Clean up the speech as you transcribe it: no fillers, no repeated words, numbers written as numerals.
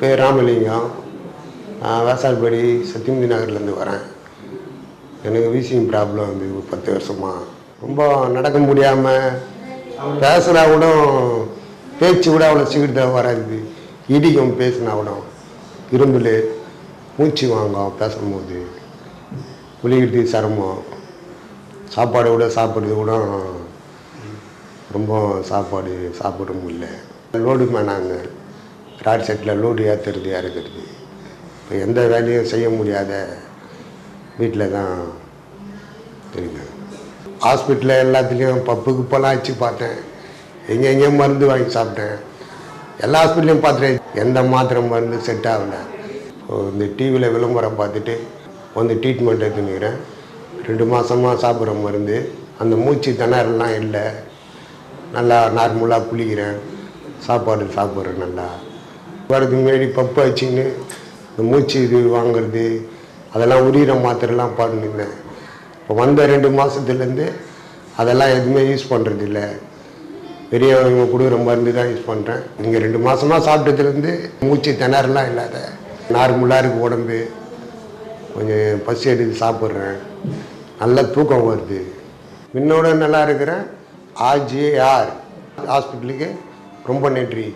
பேர் ராமலிங்கம். வேசால்படி சத்தியமூர்த்தி நகர்லேருந்து வரேன். எனக்கு வீசிங் ப்ராப்ளம் வந்து 10 வருஷமாக ரொம்ப நடக்க முடியாமல், பேசுனா கூட பேச்சு கூட அவ்வளோ சீக்கிரத்தில் வராது. இடிக்கும் பேசுனா கூட இரும்புல மூச்சு வாங்கும், பேசும்போது குளிக்கிறது சிரமம், சாப்பாடு கூட சாப்பிட்றது கூட ரொம்ப சாப்பிட முடியல. லோடு மேனாங்க, ராட் செட்டில் லோடு ஏற்றுறது இறக்குறது. இப்போ எந்த வேலையும் செய்ய முடியாத வீட்டில் தான் இருக்கேன். ஹாஸ்பிட்டலில் எல்லாத்துலேயும் பப்புக்குப்பெல்லாம் வச்சு பார்த்தேன், எங்கெங்கேயோ மருந்து வாங்கி சாப்பிட்டேன், எல்லா ஹாஸ்பிட்டலையும் பார்த்துட்டேன். எந்த மாத்திரை மருந்து செட் ஆகலை. இந்த டிவியில் விளம்பரம் பார்த்துட்டு வந்து ட்ரீட்மெண்ட் எடுத்துன்னுக்கிறேன். 2 மாதமாக சாப்பிட்ற மருந்து. அந்த மூச்சு திணறலாம் இல்லை, நல்லா நார்மலாக குளிக்கிறேன், சாப்பாடு சாப்பிட்றேன். நல்லா வரதுக்கு முன்னாடி பப்பு வச்சுக்கின்னு இந்த மூச்சு இது வாங்கிறது அதெல்லாம் உரிகிற மாத்திரைலாம் பாட்டுருந்தேன். இப்போ வந்த 2 மாதத்துலேருந்து அதெல்லாம் எதுவுமே யூஸ் பண்ணுறதில்ல. பெரியவங்க கொடுக்குற மருந்து தான் யூஸ் பண்ணுறேன். நீங்கள் 2 மாதமாக சாப்பிட்டதுலேருந்து மூச்சு திணறலாம் இல்லாத நார்மலாக இருக்குது உடம்பு. கொஞ்சம் பசி எடுத்து சாப்பிட்றேன், நல்லா தூக்கம் வருது. முன்னோட நல்லா இருக்கிறேன். ஆர்ஜிஆர் ஹாஸ்பிட்டலுக்கு ரொம்ப நன்றி.